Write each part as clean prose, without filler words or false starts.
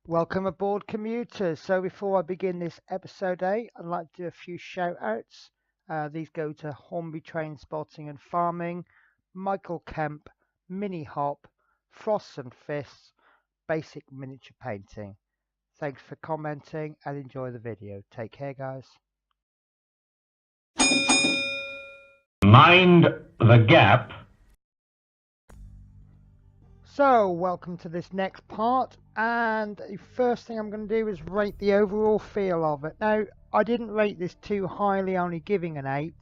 Welcome aboard, commuters. So before I begin this episode 8, I'd like to do a few shout outs. These go to Hornby Train Spotting and Farming, Michael Kemp, Mini Hop, Frosts and Fists, Basic Miniature Painting. Thanks for commenting and enjoy the video. Take care, guys. Mind the gap. So, welcome to this next part, and the first thing I'm going to do is rate the overall feel of it. Now, I didn't rate this too highly, only giving an 8.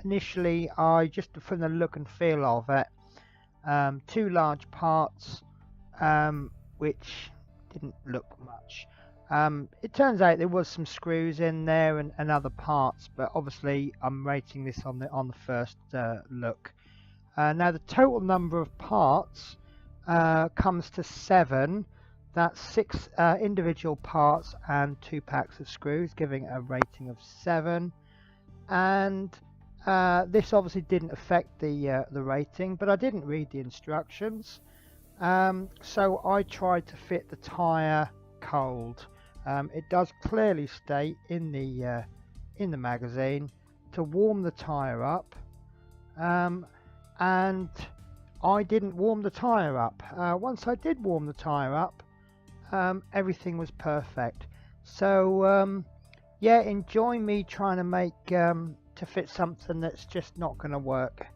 Initially, I just from the look and feel of it, 2 large parts, which didn't look much. It turns out there was some screws in there and other parts, but obviously I'm rating this on the first look. Now, the total number of parts comes to 7. That's 6 individual parts and 2 packs of screws, giving a rating of 7. And this obviously didn't affect the rating, but I didn't read the instructions, so I tried to fit the tyre cold. It does clearly state in the magazine to warm the tyre up, and I didn't warm the tyre up. Once I did warm the tyre up, everything was perfect. So yeah, enjoy me trying to make to fit something that's just not going to work.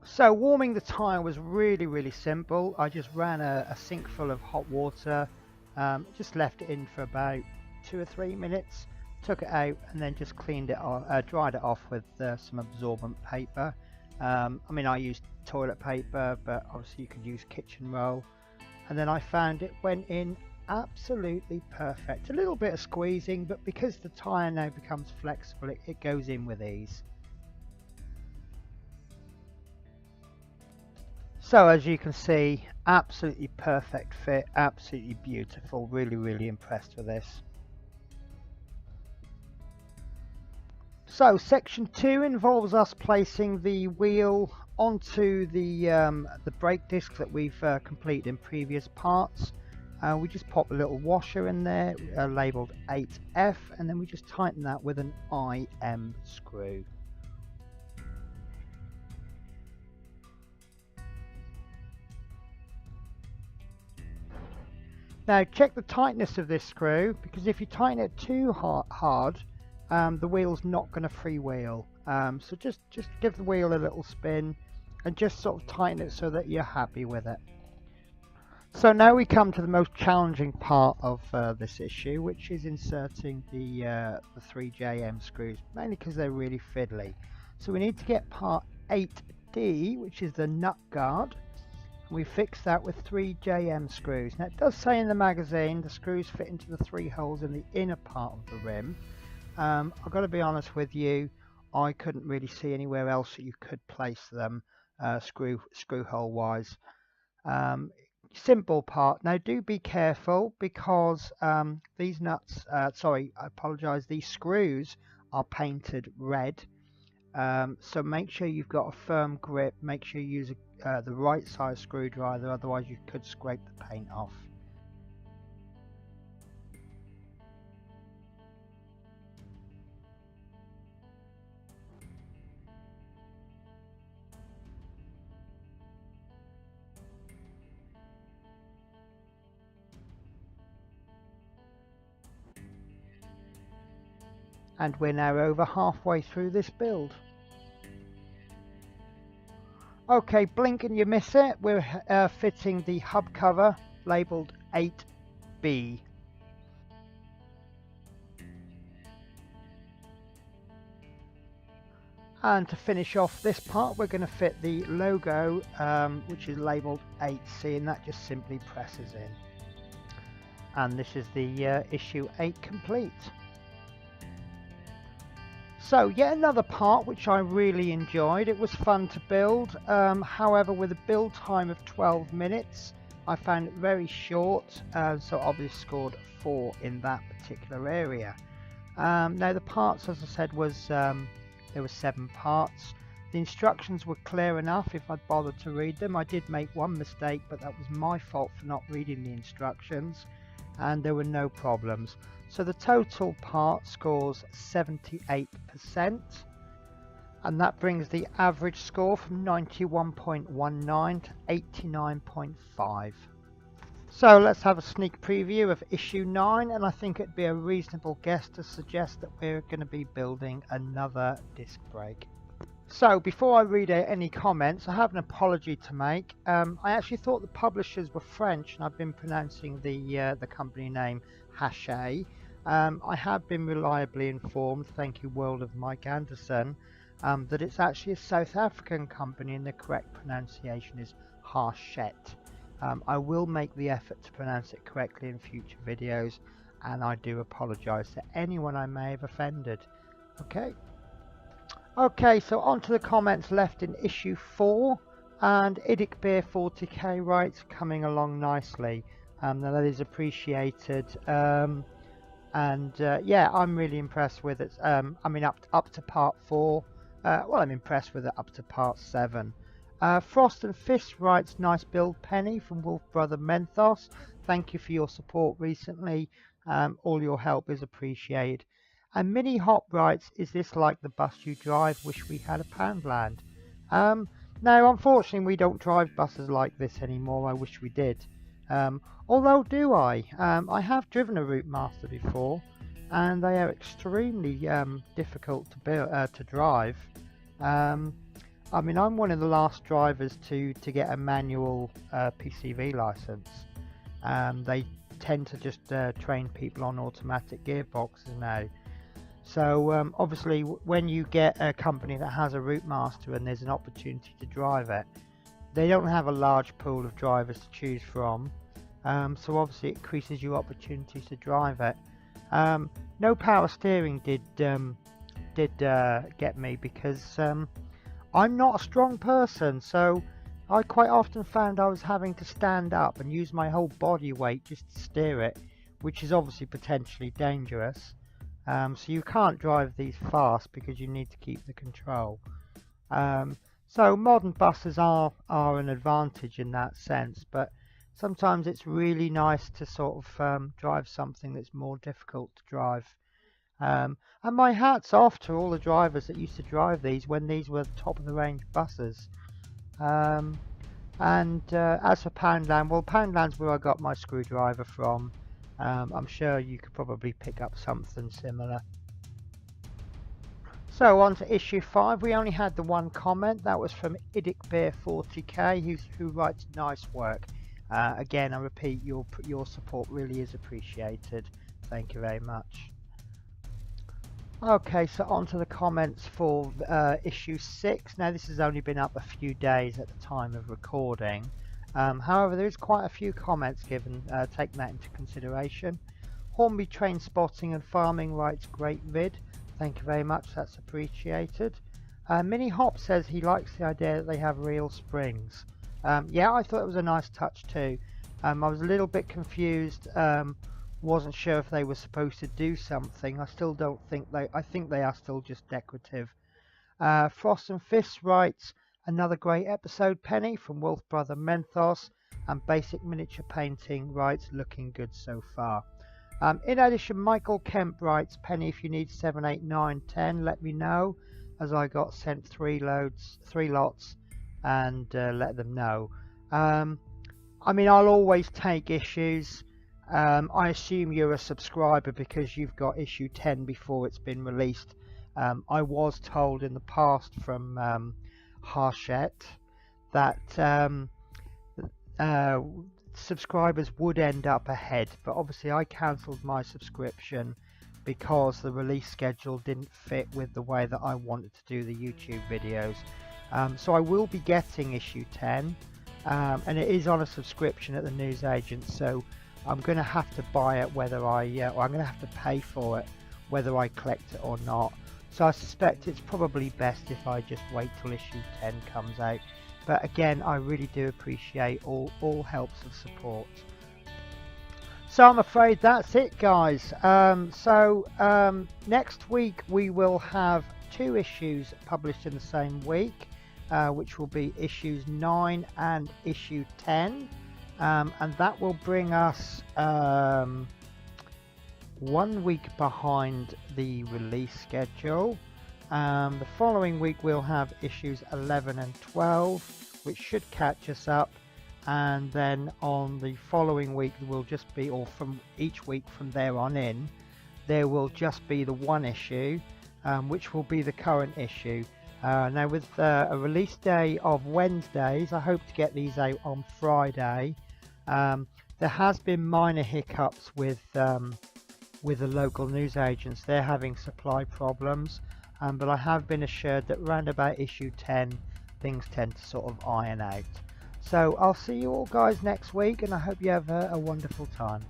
So warming the tyre was really simple. I just ran a sink full of hot water, just left it in for about 2 or 3 minutes, took it out and then just cleaned it off, dried it off with some absorbent paper. I mean, I used toilet paper, but obviously you could use kitchen roll. And then I found it went in absolutely perfect. A little bit of squeezing, but because the tyre now becomes flexible, it goes in with ease. So as you can see, absolutely perfect fit, absolutely beautiful, really impressed with this. So section 2 involves us placing the wheel onto the brake disc that we've completed in previous parts. We just pop a little washer in there, labelled 8F, and then we just tighten that with an IM screw. Now check the tightness of this screw, because if you tighten it too hard, the wheel's not going to freewheel. So just give the wheel a little spin and just sort of tighten it so that you're happy with it. So now we come to the most challenging part of this issue, which is inserting the 3JM screws, mainly because they're really fiddly. So we need to get part 8D, which is the nut guard. We fix that with 3JM screws. Now it does say in the magazine the screws fit into the 3 holes in the inner part of the rim. I've got to be honest with you, I couldn't really see anywhere else that you could place them screw hole wise. Simple part. Now do be careful, because these nuts, sorry, I apologise, these screws are painted red. So make sure you've got a firm grip, make sure you use the right size screwdriver, otherwise you could scrape the paint off. And we're now over halfway through this build. Okay, blink and you miss it. We're fitting the hub cover labelled 8B. And to finish off this part, we're going to fit the logo, which is labelled 8C, and that just simply presses in. And this is the issue 8 complete. So yet another part which I really enjoyed. It was fun to build, however with a build time of 12 minutes I found it very short, so obviously scored 4 in that particular area. Now the parts, as I said, was there were 7 parts. The instructions were clear enough if I'd bothered to read them. I did make one mistake, but that was my fault for not reading the instructions, and there were no problems. So the total part scores 78%, and that brings the average score from 91.19 to 89.5. So let's have a sneak preview of issue 9, and I think it'd be a reasonable guess to suggest that we're going to be building another disc brake. So before I read out any comments, I have an apology to make. I actually thought the publishers were French, and I've been pronouncing the company name Hachette. I have been reliably informed, thank you World of Mike Anderson, that it's actually a South African company and the correct pronunciation is Hachette. I will make the effort to pronounce it correctly in future videos, and I do apologise to anyone I may have offended. Okay, so on to the comments left in issue 4, and Idic Beer 40k writes, coming along nicely. That is appreciated, and yeah, I'm really impressed with it. I mean up to part 4, well, I'm impressed with it up to part 7. Frost and Fist writes, nice build Penny from Wolf Brother Menthos. Thank you for your support recently. All your help is appreciated. And Mini Hop writes, is this like the bus you drive? Wish we had a Poundland. No, unfortunately we don't drive buses like this anymore. I wish we did. Although do I have driven a Routemasters before, and they are extremely difficult to drive. I mean, I'm one of the last drivers to get a manual PCV license. They tend to just train people on automatic gearboxes now. So obviously when you get a company that has a Routemaster and there's an opportunity to drive it, they don't have a large pool of drivers to choose from. So obviously it increases your opportunities to drive it. No power steering did get me because I'm not a strong person, so I quite often found I was having to stand up and use my whole body weight just to steer it, which is obviously potentially dangerous. So you can't drive these fast because you need to keep the control. So modern buses are an advantage in that sense, but sometimes it's really nice to sort of drive something that's more difficult to drive. And my hat's off to all the drivers that used to drive these when these were top of the range buses. As for Poundland, well, Poundland's where I got my screwdriver from. I'm sure you could probably pick up something similar. So on to issue 5, we only had the one comment. That was from Idic Beer 40k, who writes, nice work. Again, I repeat, your support really is appreciated. Thank you very much. Okay, so on to the comments for issue 6. Now this has only been up a few days at the time of recording. However, there is quite a few comments given, taking that into consideration. Hornby Train Spotting and Farming writes, great vid. Thank you very much, that's appreciated. Mini Hop says he likes the idea that they have real springs. Yeah, I thought it was a nice touch too. I was a little bit confused, wasn't sure if they were supposed to do something. I still don't think I think they are still just decorative. Frost and Fist writes, another great episode Penny from Wolf Brother Menthos, and Basic Miniature Painting writes, looking good so far. In addition, Michael Kemp writes, Penny, if you need 7, 8, 9, 10, let me know, as I got sent 3 lots, and let them know. I mean, I'll always take issues. I assume you're a subscriber because you've got issue 10 before it's been released. I was told in the past from Hachette that subscribers would end up ahead, but obviously I cancelled my subscription because the release schedule didn't fit with the way that I wanted to do the YouTube videos. So I will be getting issue 10, and it is on a subscription at the newsagent, so I'm going to have to buy it whether or I'm going to have to pay for it whether I collect it or not. So I suspect it's probably best if I just wait till issue 10 comes out. But again, I really do appreciate all helps of support. So I'm afraid that's it, guys. Next week we will have 2 issues published in the same week, which will be issues 9 and issue 10, and that will bring us 1 week behind the release schedule. The following week we'll have issues 11 and 12, which should catch us up. And then on the following week will just be, or from each week from there on in, there will just be the 1 issue, which will be the current issue. Now with a release day of Wednesdays, I hope to get these out on Friday. There has been minor hiccups with the local news agents. They're having supply problems, but I have been assured that around about issue 10 things tend to sort of iron out. So I'll see you all guys next week, and I hope you have a wonderful time.